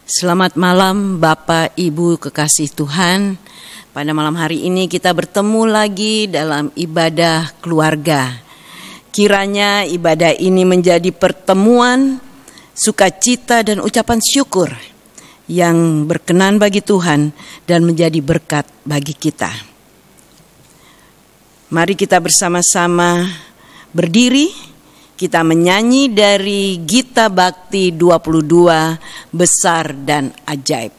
Selamat malam Bapak Ibu kekasih Tuhan. Pada malam hari ini kita bertemu lagi dalam ibadah keluarga. Kiranya ibadah ini menjadi pertemuan sukacita dan ucapan syukur yang berkenan bagi Tuhan dan menjadi berkat bagi kita. Mari kita bersama-sama berdiri. Kita menyanyi dari Gita Bakti 22, Besar dan Ajaib.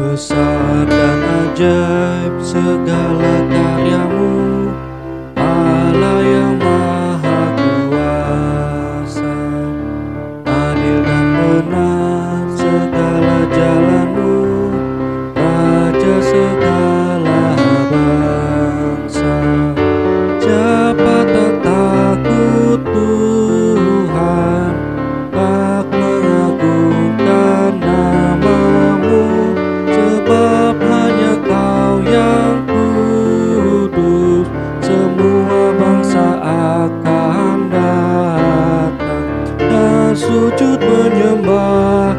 Besar dan ajaib segala karyamu, Allah yang Maha Kuasa. Adil dan benar segala jalanmu, Raja segala bangsa. Siapa tak takut Tuhan, tak mengagungkan namamu, sebab hanya Kau yang kudus. Semua bangsa akan datang dan sujud menyembah,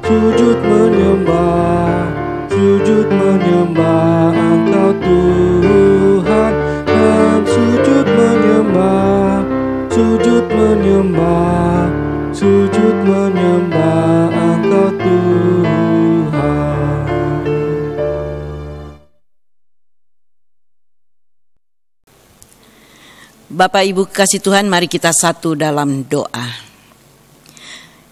sujud menyembah, sujud menyembah Engkau Tuhan, dan sujud menyembah, sujud menyembah, sujud menyembah Engkau Tuhan. Bapak Ibu kasih Tuhan, mari kita satu dalam doa.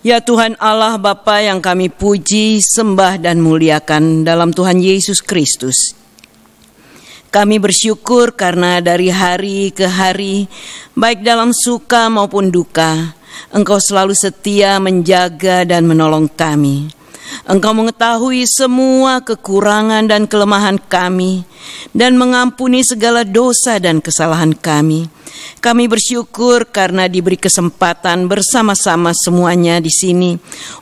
Ya Tuhan Allah Bapa yang kami puji, sembah dan muliakan dalam Tuhan Yesus Kristus. Kami bersyukur karena dari hari ke hari, baik dalam suka maupun duka, Engkau selalu setia menjaga dan menolong kami. Engkau mengetahui semua kekurangan dan kelemahan kami dan mengampuni segala dosa dan kesalahan kami. Kami bersyukur karena diberi kesempatan bersama-sama semuanya di sini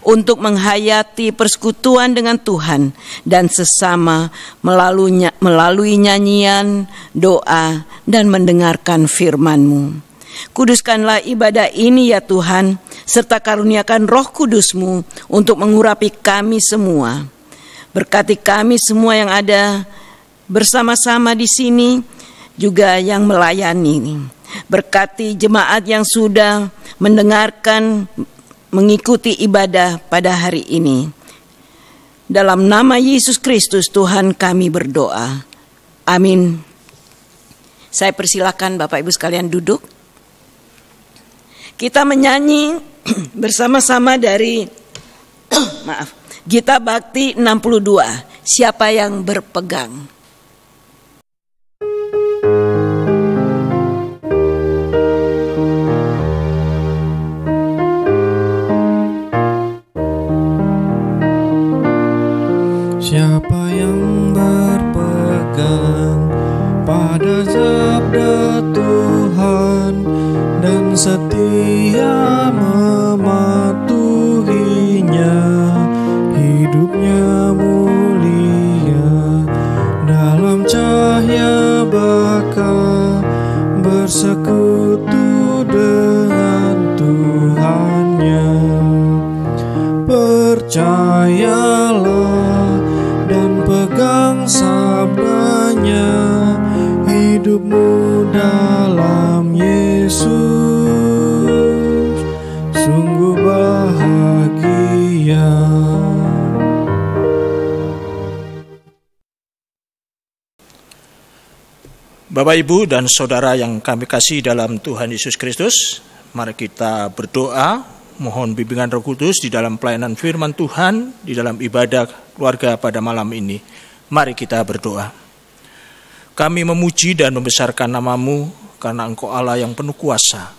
untuk menghayati persekutuan dengan Tuhan dan sesama melalui nyanyian, doa, dan mendengarkan firman-Mu. Kuduskanlah ibadah ini ya Tuhan, serta karuniakan Roh Kudus-Mu untuk mengurapi kami semua. Berkati kami semua yang ada bersama-sama di sini, juga yang melayani. Berkati jemaat yang sudah mendengarkan, mengikuti ibadah pada hari ini. Dalam nama Yesus Kristus Tuhan kami berdoa. Amin. Saya persilakan Bapak Ibu sekalian duduk. Kita menyanyi bersama-sama dari Gita Bakti 62, Siapa yang berpegang. Siapa yang berpegang pada sabda Tuhan dan setia mematuhinya, hidupnya mulia dalam cahaya baka, bersekutu dengan Tuhannya. Percayalah dan pegang sabdanya, hidupmu dalam Yesus sungguh bahagia. Bapak, Ibu, dan Saudara yang kami kasih dalam Tuhan Yesus Kristus, mari kita berdoa, mohon bimbingan Roh Kudus di dalam pelayanan firman Tuhan, di dalam ibadah keluarga pada malam ini. Mari kita berdoa. Kami memuji dan membesarkan nama-Mu, karena Engkau Allah yang penuh kuasa.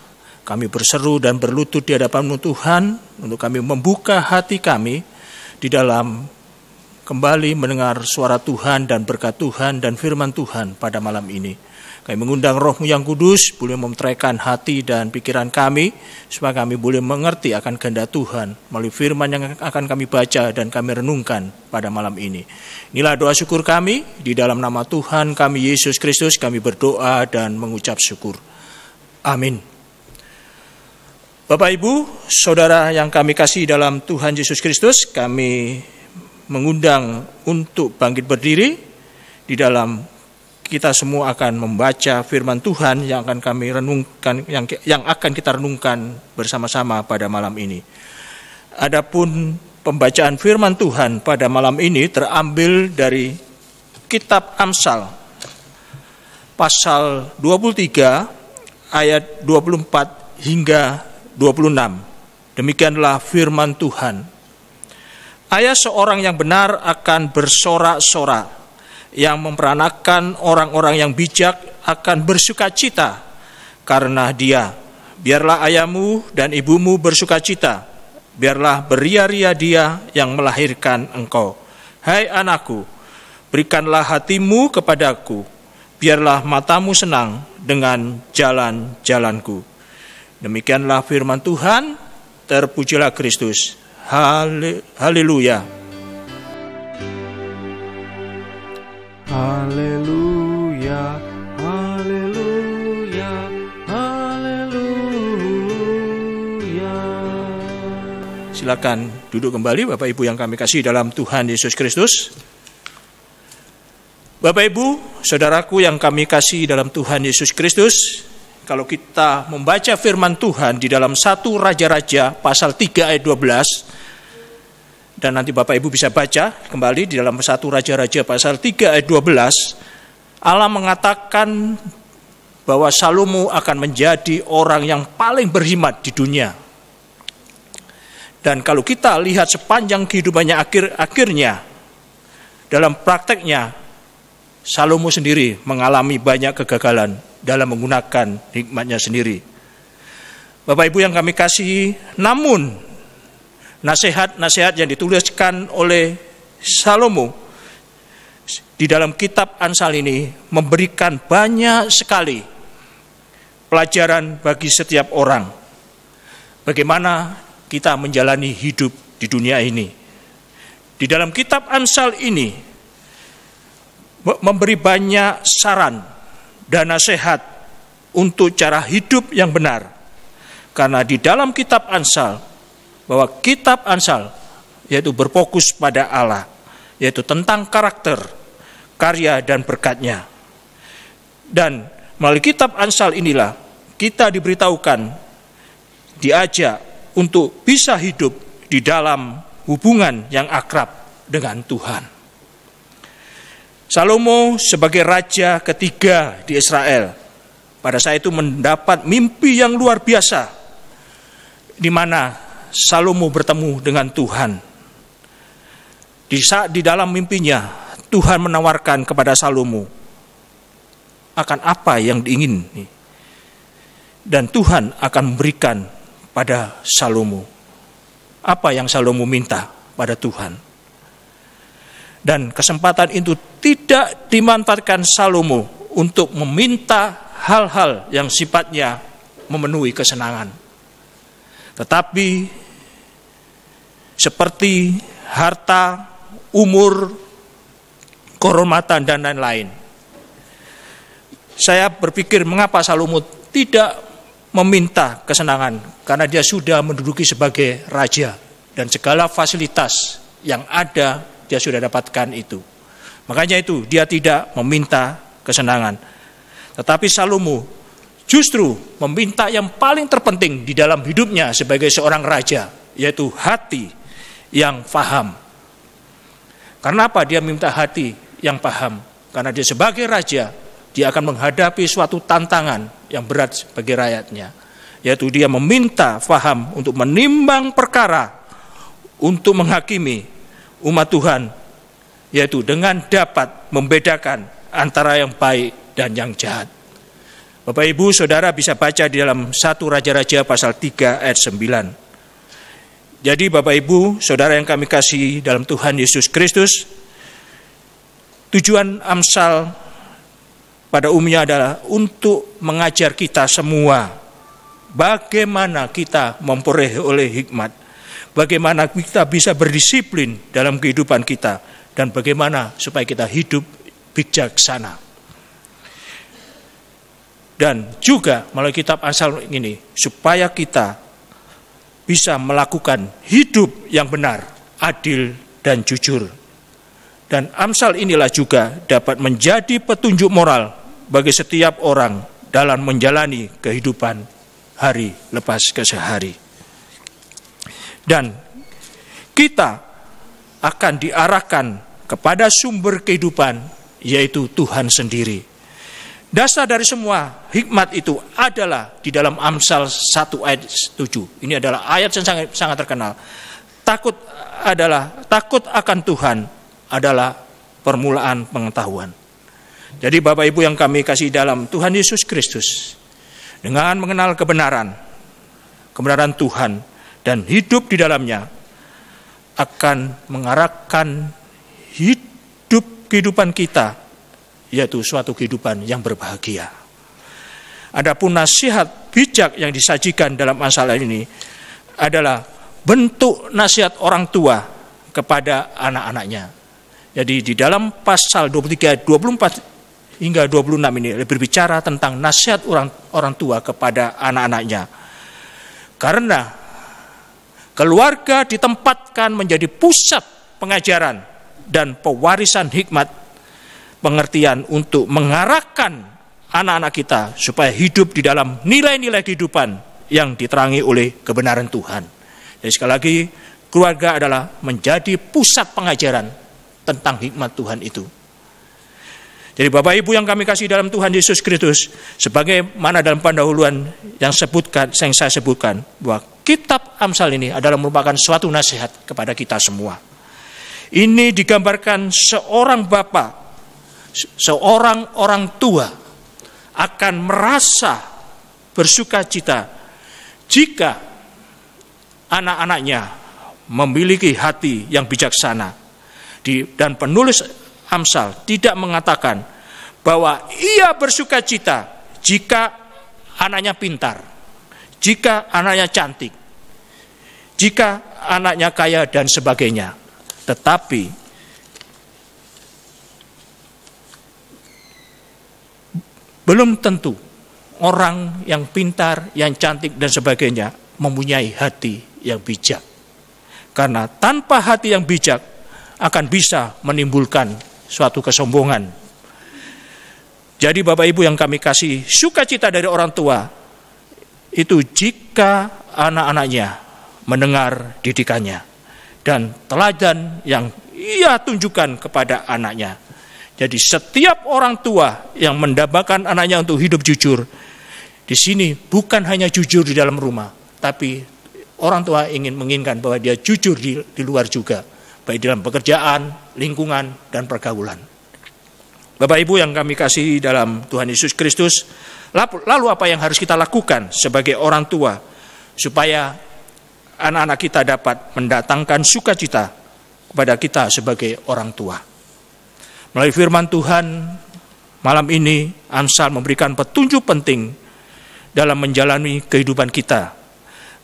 Kami berseru dan berlutut di hadapan-Mu Tuhan, untuk kami membuka hati kami di dalam kembali mendengar suara Tuhan dan berkat Tuhan dan firman Tuhan pada malam ini. Kami mengundang Roh-Mu yang kudus boleh memeteraikan hati dan pikiran kami, supaya kami boleh mengerti akan kehendak Tuhan melalui firman yang akan kami baca dan kami renungkan pada malam ini. Inilah doa syukur kami, di dalam nama Tuhan kami Yesus Kristus kami berdoa dan mengucap syukur. Amin. Bapak, Ibu, Saudara yang kami kasih dalam Tuhan Yesus Kristus, kami mengundang untuk bangkit berdiri. Di dalam kita semua akan membaca firman Tuhan yang akan kami renungkan, yang akan kita renungkan bersama-sama pada malam ini. Adapun pembacaan firman Tuhan pada malam ini terambil dari kitab Amsal pasal 23 ayat 24 hingga 26. Demikianlah firman Tuhan. Ayah seorang yang benar akan bersorak-sorak, yang memperanakan orang-orang yang bijak akan bersukacita karena dia. Biarlah ayahmu dan ibumu bersukacita, biarlah beria-ria dia yang melahirkan engkau. Hai anakku, berikanlah hatimu kepadaku, biarlah matamu senang dengan jalan-jalanku. Demikianlah firman Tuhan, terpujilah Kristus. Haleluya. Haleluya, haleluya, haleluya. Silakan duduk kembali Bapak Ibu yang kami kasih dalam Tuhan Yesus Kristus. Bapak Ibu, saudaraku yang kami kasih dalam Tuhan Yesus Kristus, kalau kita membaca firman Tuhan di dalam 1 Raja-Raja pasal 3 ayat 12, dan nanti Bapak Ibu bisa baca kembali di dalam 1 Raja-Raja pasal 3 ayat 12, Allah mengatakan bahwa Salomo akan menjadi orang yang paling berhikmat di dunia. Dan kalau kita lihat sepanjang kehidupannya akhirnya, dalam prakteknya, Salomo sendiri mengalami banyak kegagalan dalam menggunakan hikmatnya sendiri. Bapak Ibu yang kami kasihi, namun nasihat-nasihat yang dituliskan oleh Salomo di dalam kitab Amsal ini memberikan banyak sekali pelajaran bagi setiap orang. Bagaimana kita menjalani hidup di dunia ini. Di dalam kitab Amsal ini memberi banyak saran dan nasihat untuk cara hidup yang benar. Karena di dalam kitab Amsal, bahwa kitab Amsal yaitu berfokus pada Allah, yaitu tentang karakter, karya dan berkat-Nya. Dan melalui kitab Amsal inilah kita diberitahukan, diajak untuk bisa hidup di dalam hubungan yang akrab dengan Tuhan. Salomo sebagai raja ketiga di Israel pada saat itu mendapat mimpi yang luar biasa, di mana Salomo bertemu dengan Tuhan. Di dalam mimpinya, Tuhan menawarkan kepada Salomo akan apa yang diingini. Dan Tuhan akan memberikan pada Salomo apa yang Salomo minta pada Tuhan. Dan kesempatan itu tidak dimanfaatkan Salomo untuk meminta hal-hal yang sifatnya memenuhi kesenangan. Tetapi seperti harta, umur, kehormatan, dan lain-lain. Saya berpikir mengapa Salomo tidak meminta kesenangan, karena dia sudah menduduki sebagai raja dan segala fasilitas yang ada dia sudah dapatkan itu. Makanya itu dia tidak meminta kesenangan. Tetapi Salomo justru meminta yang paling terpenting di dalam hidupnya sebagai seorang raja, yaitu hati yang paham. Karena apa dia minta hati yang paham? Karena dia sebagai raja, dia akan menghadapi suatu tantangan yang berat bagi rakyatnya, yaitu dia meminta paham untuk menimbang perkara, untuk menghakimi umat Tuhan, yaitu dengan dapat membedakan antara yang baik dan yang jahat. Bapak Ibu Saudara bisa baca di dalam 1 Raja-Raja pasal 3 ayat 9. Jadi Bapak Ibu Saudara yang kami kasih dalam Tuhan Yesus Kristus, tujuan Amsal pada umumnya adalah untuk mengajar kita semua bagaimana kita memperoleh hikmat, bagaimana kita bisa berdisiplin dalam kehidupan kita, dan bagaimana supaya kita hidup bijaksana. Dan juga melalui kitab Amsal ini, supaya kita bisa melakukan hidup yang benar, adil, dan jujur. Dan Amsal inilah juga dapat menjadi petunjuk moral bagi setiap orang dalam menjalani kehidupan hari lepas ke hari. Dan kita akan diarahkan kepada sumber kehidupan, yaitu Tuhan sendiri. Dasar dari semua hikmat itu adalah di dalam Amsal 1 ayat 7. Ini adalah ayat yang sangat terkenal. Takut akan Tuhan adalah permulaan pengetahuan. Jadi Bapak Ibu yang kami kasih dalam Tuhan Yesus Kristus, dengan mengenal kebenaran Tuhan dan hidup di dalamnya, akan mengarahkan kehidupan kita, yaitu suatu kehidupan yang berbahagia. Adapun nasihat bijak yang disajikan dalam Amsal ini adalah bentuk nasihat orang tua kepada anak-anaknya. Jadi di dalam pasal 23, 24 hingga 26 ini berbicara tentang nasihat orang tua kepada anak-anaknya. Karena keluarga ditempatkan menjadi pusat pengajaran dan pewarisan hikmat pengertian untuk mengarahkan anak-anak kita supaya hidup di dalam nilai-nilai kehidupan yang diterangi oleh kebenaran Tuhan. Jadi sekali lagi, keluarga adalah menjadi pusat pengajaran tentang hikmat Tuhan itu. Jadi Bapak Ibu yang kami kasih dalam Tuhan Yesus Kristus, sebagaimana dalam pendahuluan yang saya sebutkan, bahwa kitab Amsal ini adalah merupakan suatu nasihat kepada kita semua. Ini digambarkan seorang bapak, seorang orang tua akan merasa bersuka cita jika anak-anaknya memiliki hati yang bijaksana. Dan penulis Amsal tidak mengatakan bahwa ia bersuka cita jika anaknya pintar, jika anaknya cantik, jika anaknya kaya dan sebagainya. Tetapi belum tentu orang yang pintar, yang cantik dan sebagainya mempunyai hati yang bijak. Karena tanpa hati yang bijak akan bisa menimbulkan suatu kesombongan. Jadi Bapak Ibu yang kami kasih, sukacita dari orang tua itu jika anak-anaknya mendengar didikannya dan teladan yang ia tunjukkan kepada anaknya. Jadi setiap orang tua yang mendambakan anaknya untuk hidup jujur, di sini bukan hanya jujur di dalam rumah, tapi orang tua menginginkan bahwa dia jujur di luar juga, baik dalam pekerjaan, lingkungan, dan pergaulan. Bapak Ibu yang kami kasih dalam Tuhan Yesus Kristus, lalu apa yang harus kita lakukan sebagai orang tua supaya anak-anak kita dapat mendatangkan sukacita kepada kita sebagai orang tua? Melalui firman Tuhan malam ini, Amsal memberikan petunjuk penting dalam menjalani kehidupan kita,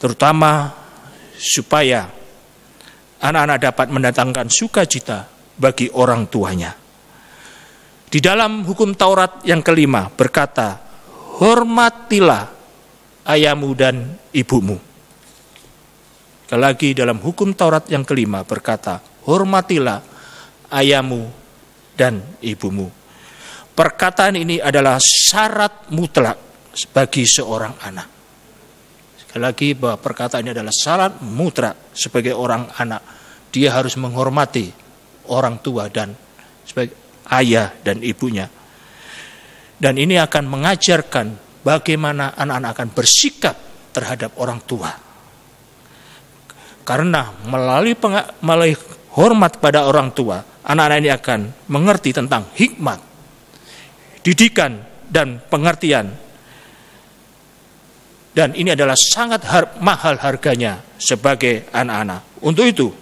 terutama supaya anak-anak dapat mendatangkan sukacita bagi orang tuanya. Di dalam hukum Taurat yang kelima berkata, hormatilah ayahmu dan ibumu. Sekali lagi dalam hukum Taurat yang kelima berkata, hormatilah ayahmu dan ibumu. Perkataan ini adalah syarat mutlak bagi seorang anak. Sekali lagi bahwa perkataan ini adalah syarat mutlak sebagai orang anak. Dia harus menghormati orang tua dan sebagai ayah dan ibunya. Dan ini akan mengajarkan bagaimana anak-anak akan bersikap terhadap orang tua. Karena melalui hormat pada orang tua, anak-anak ini akan mengerti tentang hikmat, didikan, dan pengertian. Dan ini adalah sangat mahal harganya sebagai anak-anak. Untuk itu,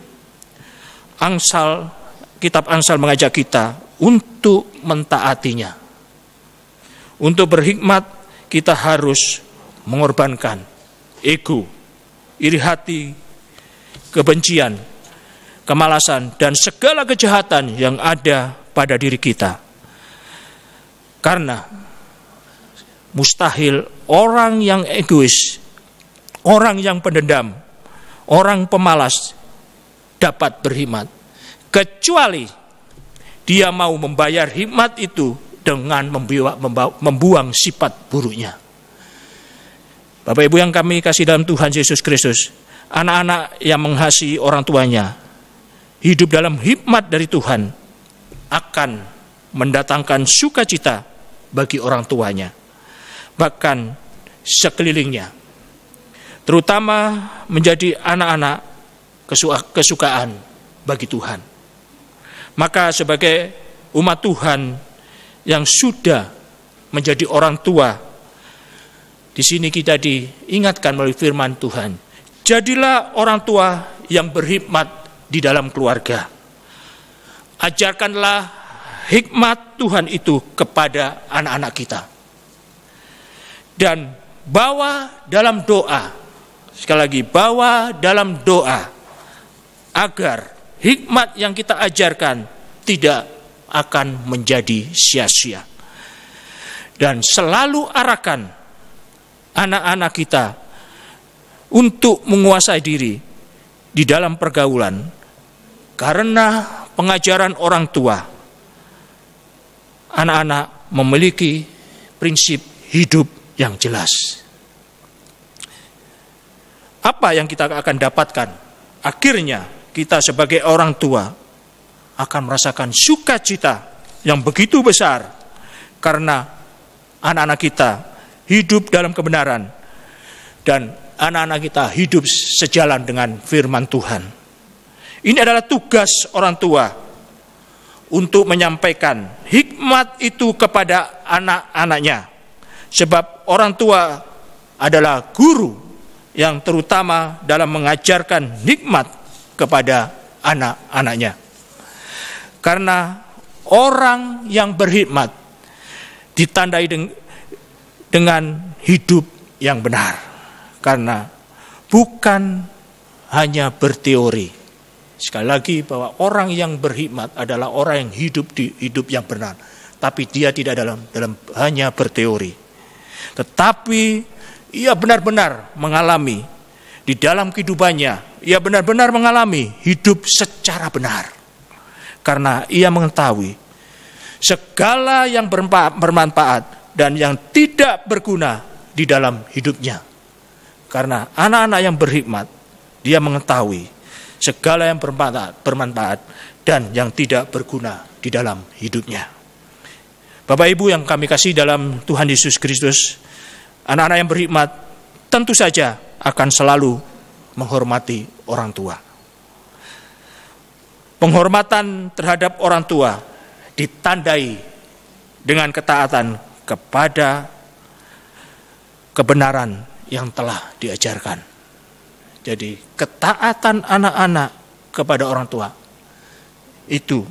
kitab Amsal mengajak kita untuk mentaatinya. Untuk berhikmat kita harus mengorbankan ego, iri hati, kebencian, kemalasan, dan segala kejahatan yang ada pada diri kita. Karena mustahil orang yang egois, orang yang pendendam, orang pemalas dapat berhikmat, kecuali dia mau membayar hikmat itu dengan membuang sifat buruknya. Bapak Ibu yang kami kasih dalam Tuhan Yesus Kristus, anak-anak yang mengasihi orang tuanya, hidup dalam hikmat dari Tuhan, akan mendatangkan sukacita bagi orang tuanya, bahkan sekelilingnya, terutama menjadi anak-anak kesukaan bagi Tuhan. Maka sebagai umat Tuhan yang sudah menjadi orang tua, di sini kita diingatkan melalui firman Tuhan, jadilah orang tua yang berhikmat di dalam keluarga. Ajarkanlah hikmat Tuhan itu kepada anak-anak kita. Dan bawa dalam doa, sekali lagi bawa dalam doa, agar hikmat yang kita ajarkan tidak akan menjadi sia-sia. Dan selalu arahkan anak-anak kita untuk menguasai diri di dalam pergaulan, karena pengajaran orang tua, anak-anak memiliki prinsip hidup yang jelas. Apa yang kita akan dapatkan? Akhirnya kita sebagai orang tua akan merasakan sukacita yang begitu besar, karena anak-anak kita hidup dalam kebenaran dan anak-anak kita hidup sejalan dengan firman Tuhan. Ini adalah tugas orang tua untuk menyampaikan hikmat itu kepada anak-anaknya. Sebab orang tua adalah guru yang terutama dalam mengajarkan hikmat kepada anak-anaknya. Karena orang yang berhikmat ditandai dengan hidup yang benar. Karena bukan hanya berteori. Sekali lagi bahwa orang yang berhikmat adalah orang yang hidup di hidup yang benar. Tapi dia tidak dalam hanya berteori. Tetapi ia benar-benar mengalami di dalam kehidupannya, ia benar-benar mengalami hidup secara benar. Karena ia mengetahui segala yang bermanfaat dan yang tidak berguna di dalam hidupnya. Karena anak-anak yang berhikmat, dia mengetahui segala yang bermanfaat dan yang tidak berguna di dalam hidupnya. Bapak Ibu yang kami kasih dalam Tuhan Yesus Kristus, anak-anak yang berhikmat tentu saja akan selalu menghormati orang tua. Penghormatan terhadap orang tua ditandai dengan ketaatan kepada kebenaran yang telah diajarkan. Jadi ketaatan anak-anak kepada orang tua itu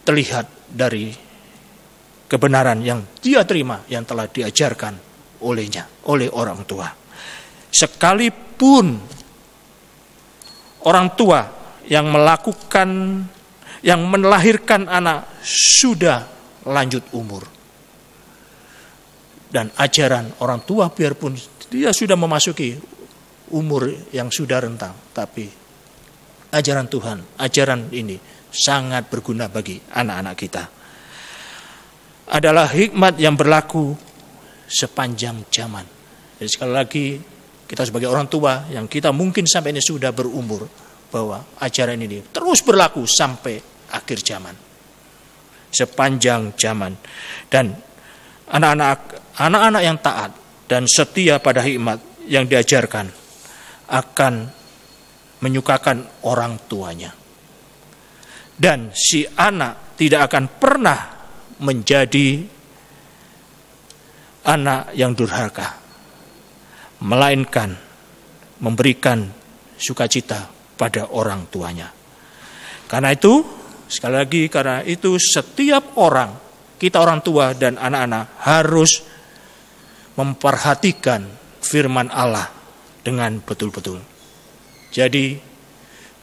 terlihat dari kebenaran yang dia terima yang telah diajarkan oleh orang tua. Sekalipun orang tua yang melahirkan anak sudah lanjut umur, dan ajaran orang tua biarpun dia sudah memasuki umur yang sudah rentang, tapi ajaran Tuhan, ajaran ini sangat berguna bagi anak-anak kita. Adalah hikmat yang berlaku sepanjang zaman. Jadi sekali lagi kita sebagai orang tua yang kita mungkin sampai ini sudah berumur, bahwa ajaran ini terus berlaku sampai akhir zaman, sepanjang zaman. Dan anak-anak yang taat dan setia pada hikmat yang diajarkan akan menyukakan orang tuanya. Dan si anak tidak akan pernah menjadi anak yang durhaka, melainkan memberikan sukacita pada orang tuanya. Karena itu, sekali lagi, karena itu setiap orang kita orang tua dan anak-anak harus memperhatikan firman Allah dengan betul-betul. Jadi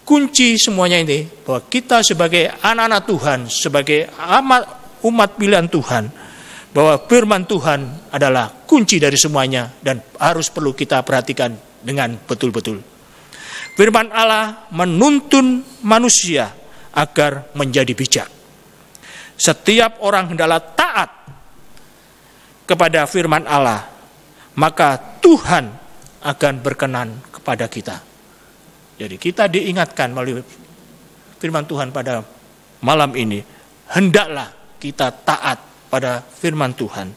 kunci semuanya ini bahwa kita sebagai anak-anak Tuhan, sebagai umat pilihan Tuhan, bahwa firman Tuhan adalah kunci dari semuanya dan harus perlu kita perhatikan dengan betul-betul. Firman Allah menuntun manusia agar menjadi bijak. Setiap orang hendaklah taat kepada firman Allah, maka Tuhan akan berkenan kepada kita. Jadi kita diingatkan melalui firman Tuhan pada malam ini, hendaklah kita taat pada firman Tuhan.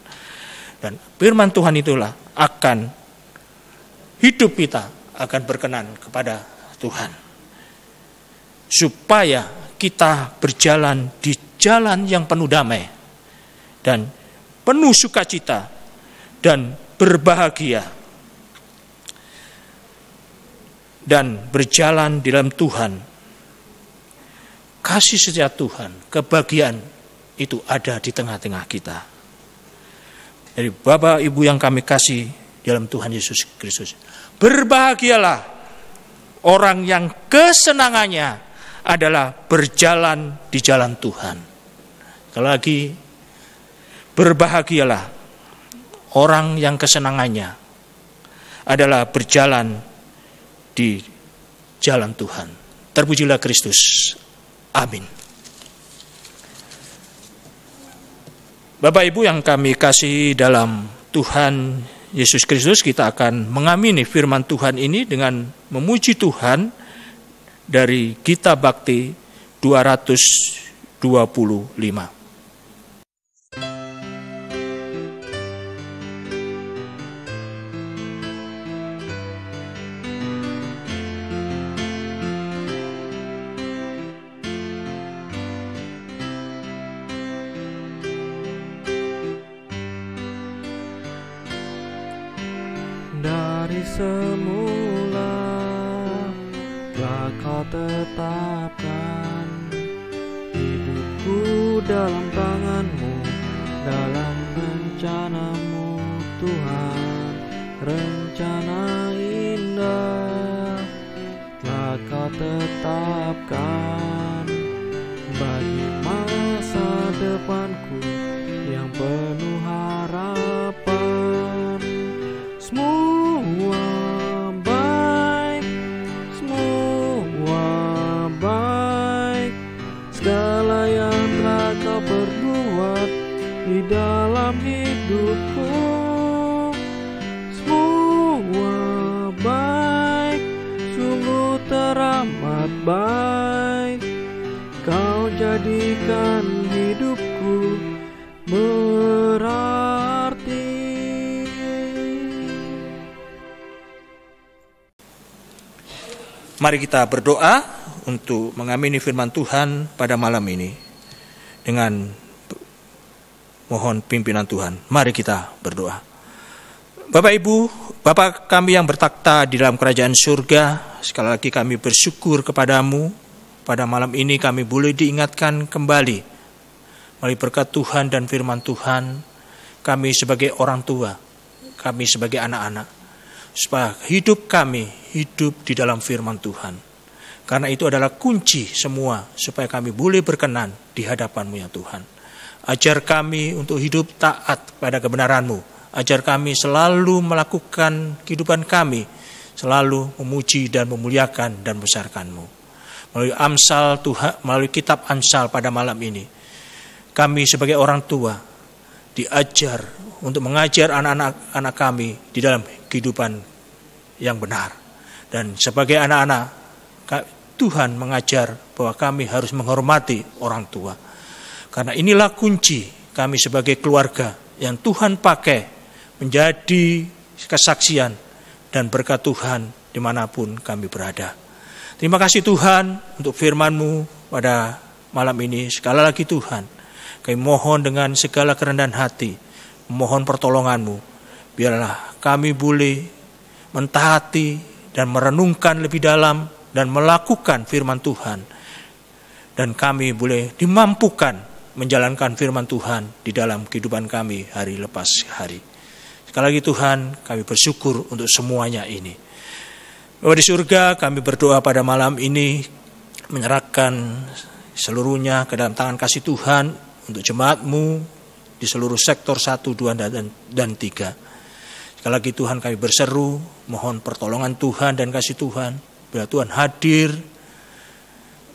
Dan firman Tuhan itulah akan hidup kita akan berkenan kepada Tuhan. Supaya kita berjalan di jalan yang penuh damai dan penuh sukacita dan berbahagia dan berjalan di dalam Tuhan. Kasih setia Tuhan, kebahagiaan itu ada di tengah-tengah kita. Jadi Bapak Ibu yang kami kasih dalam Tuhan Yesus Kristus, berbahagialah orang yang kesenangannya adalah berjalan di jalan Tuhan. Sekali lagi, berbahagialah orang yang kesenangannya adalah berjalan di jalan Tuhan. Terpujilah Kristus. Amin. Bapak Ibu yang kami kasih dalam Tuhan Yesus Kristus, kita akan mengamini firman Tuhan ini dengan memuji Tuhan dari Gita Bakti 225. Dari semula telah Kau tetapkan hidupku dalam tangan-Mu, dalam rencana-Mu Tuhan. Rencana indah telah Kau tetapkan bagi masa depanku yang penuh harapan. Semua baik, segala yang telah Kau perbuat di dalam hidupku. Semua baik, sungguh teramat baik. Kau jadikan hidupku berarti. Mari kita berdoa untuk mengamini firman Tuhan pada malam ini dengan mohon pimpinan Tuhan. Mari kita berdoa. Bapak Ibu, Bapa kami yang bertakhta di dalam kerajaan surga, sekali lagi kami bersyukur kepadamu. Pada malam ini kami boleh diingatkan kembali melalui berkat Tuhan dan firman Tuhan, kami sebagai orang tua, kami sebagai anak-anak, supaya hidup kami hidup di dalam firman Tuhan. Karena itu adalah kunci semua supaya kami boleh berkenan di hadapan-Mu ya Tuhan. Ajar kami untuk hidup taat pada kebenaran-Mu. Ajar kami selalu melakukan kehidupan kami, selalu memuji dan memuliakan dan membesarkan-Mu. Melalui Amsal Tuhan, melalui kitab Amsal pada malam ini, kami sebagai orang tua diajar untuk mengajar anak-anak kami di dalam kehidupan yang benar. Dan sebagai anak-anak, Tuhan mengajar bahwa kami harus menghormati orang tua. Karena inilah kunci kami sebagai keluarga yang Tuhan pakai menjadi kesaksian dan berkat Tuhan dimanapun kami berada. Terima kasih Tuhan untuk firman-Mu pada malam ini. Sekali lagi Tuhan, kami mohon dengan segala kerendahan hati, mohon pertolongan-Mu. Biarlah kami boleh mentaati dan merenungkan lebih dalam dan melakukan firman Tuhan. Dan kami boleh dimampukan menjalankan firman Tuhan di dalam kehidupan kami hari lepas hari. Sekali lagi Tuhan, kami bersyukur untuk semuanya ini. Bapa di surga, kami berdoa pada malam ini menyerahkan seluruhnya ke dalam tangan kasih Tuhan untuk jemaat-Mu di seluruh sektor 1, 2, dan 3. Sekali lagi Tuhan, kami berseru, mohon pertolongan Tuhan dan kasih Tuhan. Bila Tuhan hadir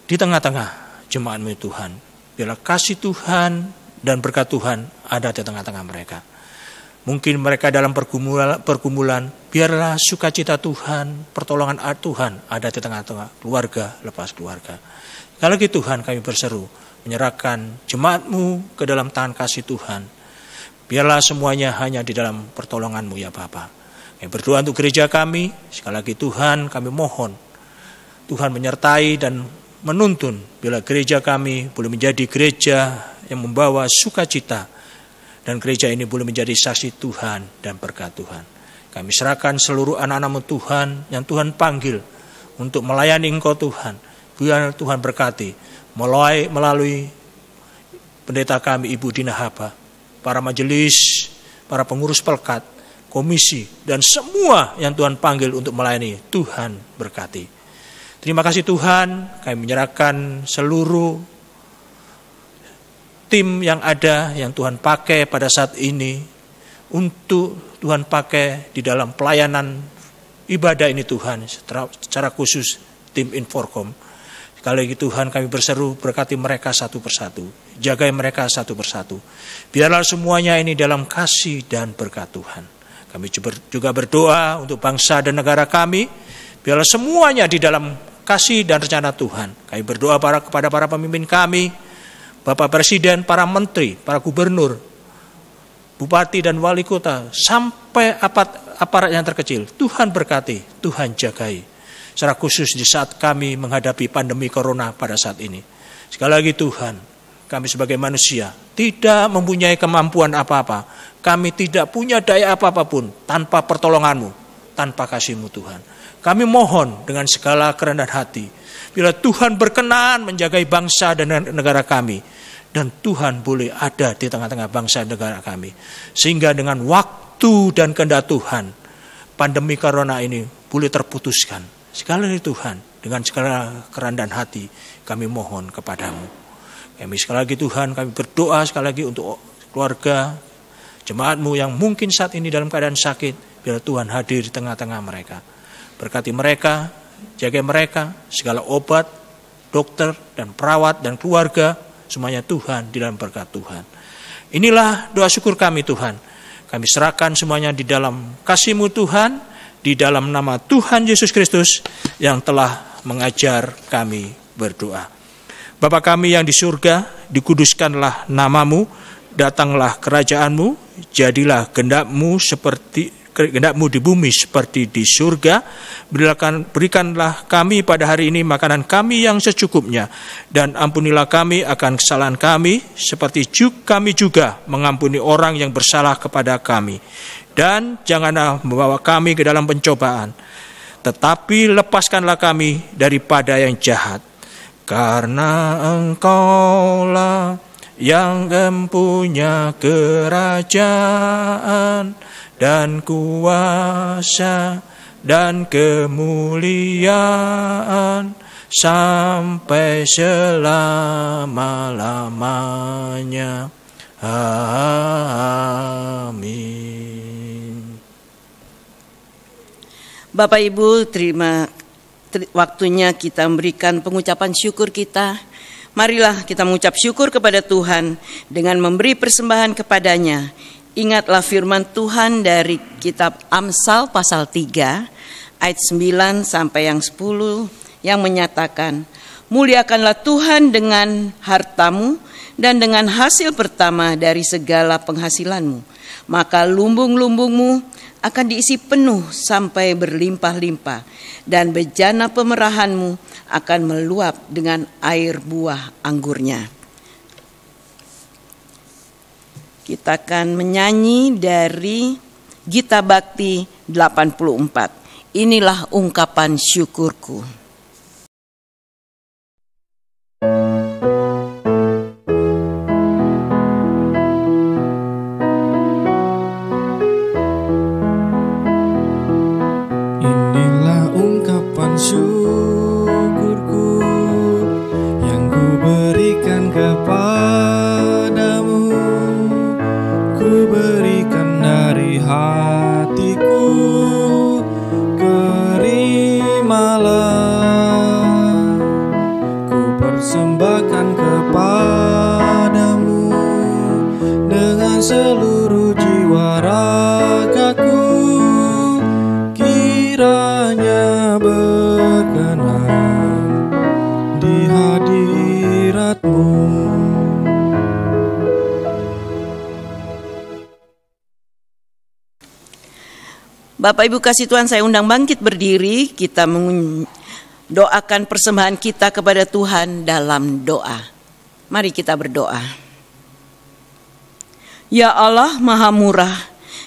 di tengah-tengah jemaat-Mu Tuhan. Bila kasih Tuhan dan berkat Tuhan ada di tengah-tengah mereka. Mungkin mereka dalam pergumulan, biarlah sukacita Tuhan, pertolongan Tuhan ada di tengah-tengah keluarga lepas keluarga. Sekali lagi Tuhan, kami berseru, menyerahkan jemaat-Mu ke dalam tangan kasih Tuhan. Biarlah semuanya hanya di dalam pertolongan-Mu ya Bapa. Kami berdoa untuk gereja kami, sekali lagi Tuhan kami mohon, Tuhan menyertai dan menuntun bila gereja kami boleh menjadi gereja yang membawa sukacita, dan gereja ini boleh menjadi saksi Tuhan dan berkat Tuhan. Kami serahkan seluruh anak-anak-Mu Tuhan yang Tuhan panggil untuk melayani Engkau Tuhan. Biar Tuhan berkati melalui pendeta kami Ibu Dina Haba, para majelis, para pengurus pelkat, komisi, dan semua yang Tuhan panggil untuk melayani. Tuhan berkati. Terima kasih Tuhan, kami menyerahkan seluruh tim yang ada, yang Tuhan pakai pada saat ini, untuk Tuhan pakai di dalam pelayanan ibadah ini Tuhan, secara khusus tim Inforkom. Sekali lagi Tuhan, kami berseru, berkati mereka satu persatu, jagai mereka satu persatu. Biarlah semuanya ini dalam kasih dan berkat Tuhan. Kami juga berdoa untuk bangsa dan negara kami, biarlah semuanya di dalam kasih dan rencana Tuhan. Kami berdoa kepada para pemimpin kami, Bapak Presiden, para menteri, para gubernur, bupati dan wali kota, sampai aparat yang terkecil. Tuhan berkati, Tuhan jagai. Secara khusus di saat kami menghadapi pandemi corona pada saat ini. Sekali lagi Tuhan, kami sebagai manusia tidak mempunyai kemampuan apa-apa. Kami tidak punya daya apa-apa pun tanpa pertolongan-Mu, tanpa kasih-Mu Tuhan. Kami mohon dengan segala kerendahan hati, bila Tuhan berkenan menjagai bangsa dan negara kami, dan Tuhan boleh ada di tengah-tengah bangsa dan negara kami, sehingga dengan waktu dan kehendak Tuhan, pandemi corona ini boleh terputuskan. Sekali lagi Tuhan, dengan segala kerendahan hati kami mohon kepadamu. Kami sekali lagi Tuhan, kami berdoa sekali lagi untuk keluarga, jemaat-Mu yang mungkin saat ini dalam keadaan sakit. Biar Tuhan hadir di tengah-tengah mereka. Berkati mereka, jaga mereka, segala obat, dokter dan perawat dan keluarga, semuanya Tuhan di dalam berkat Tuhan. Inilah doa syukur kami Tuhan. Kami serahkan semuanya di dalam kasih-Mu Tuhan, di dalam nama Tuhan Yesus Kristus yang telah mengajar kami berdoa. Bapa kami yang di surga, dikuduskanlah nama-Mu, datanglah kerajaan-Mu, jadilah kehendak-Mu di bumi seperti di surga. Berikanlah kami pada hari ini makanan kami yang secukupnya, dan ampunilah kami akan kesalahan kami, seperti kami juga mengampuni orang yang bersalah kepada kami. Dan janganlah membawa kami ke dalam pencobaan, tetapi lepaskanlah kami daripada yang jahat. Karena Engkaulah yang mempunyai kerajaan dan kuasa dan kemuliaan sampai selama-lamanya. Amin. Bapak Ibu, waktunya kita memberikan pengucapan syukur kita. Marilah kita mengucap syukur kepada Tuhan dengan memberi persembahan kepadanya. Ingatlah firman Tuhan dari kitab Amsal pasal 3 ayat 9 sampai yang 10 yang menyatakan, muliakanlah Tuhan dengan hartamu dan dengan hasil pertama dari segala penghasilanmu. Maka lumbung-lumbungmu akan diisi penuh sampai berlimpah-limpah, dan bejana pemerahanmu akan meluap dengan air buah anggurnya. Kita akan menyanyi dari Gita Bakti 84. Inilah ungkapan syukurku. Bapak Ibu kasih Tuhan, saya undang bangkit berdiri, kita mendoakan persembahan kita kepada Tuhan dalam doa. Mari kita berdoa. Ya Allah Maha Murah,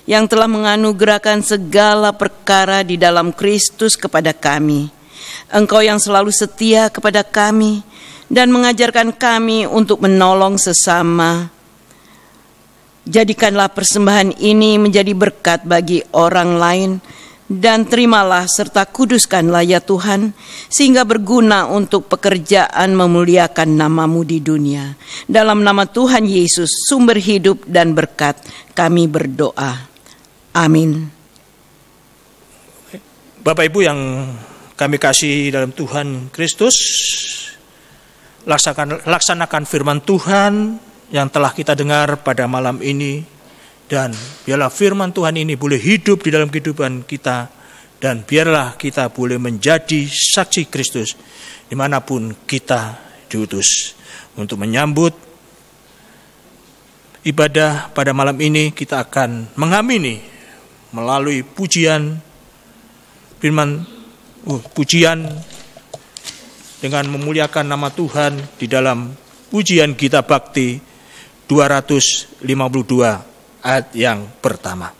yang telah menganugerahkan segala perkara di dalam Kristus kepada kami. Engkau yang selalu setia kepada kami dan mengajarkan kami untuk menolong sesama. Jadikanlah persembahan ini menjadi berkat bagi orang lain, dan terimalah serta kuduskanlah ya Tuhan, sehingga berguna untuk pekerjaan memuliakan nama-Mu di dunia. Dalam nama Tuhan Yesus, sumber hidup dan berkat, kami berdoa. Amin. Bapak Ibu yang kami kasih dalam Tuhan Kristus, laksanakan firman Tuhan yang telah kita dengar pada malam ini, dan biarlah firman Tuhan ini boleh hidup di dalam kehidupan kita, dan biarlah kita boleh menjadi saksi Kristus dimanapun kita diutus. Untuk menyambut ibadah pada malam ini, kita akan mengamini melalui pujian dengan memuliakan nama Tuhan di dalam pujian Gita Bakti 252 ayat yang pertama.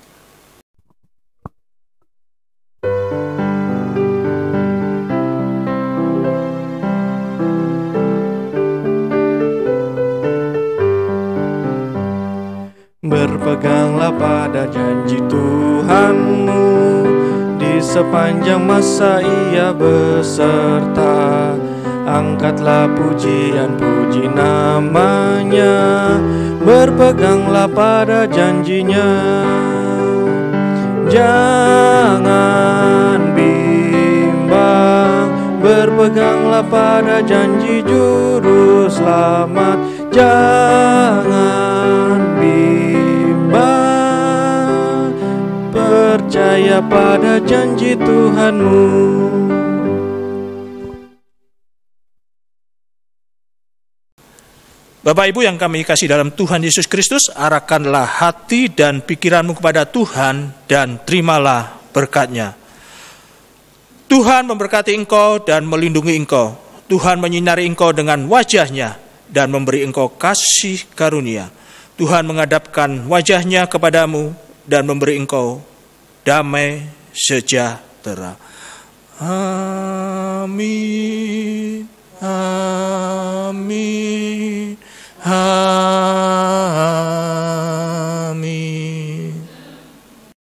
Berpeganglah pada janji Tuhanmu, di sepanjang masa Ia beserta. Angkatlah pujian-puji nama-Nya, berpeganglah pada janjinya. Jangan bimbang, berpeganglah pada janji Juru Selamat. Jangan bimbang, percaya pada janji Tuhanmu. Bapak Ibu yang kami kasih dalam Tuhan Yesus Kristus, arahkanlah hati dan pikiranmu kepada Tuhan dan terimalah berkat-Nya. Tuhan memberkati engkau dan melindungi engkau. Tuhan menyinari engkau dengan wajah-Nya dan memberi engkau kasih karunia. Tuhan menghadapkan wajah-Nya kepadamu dan memberi engkau damai sejahtera. Amin. Amin. Amin.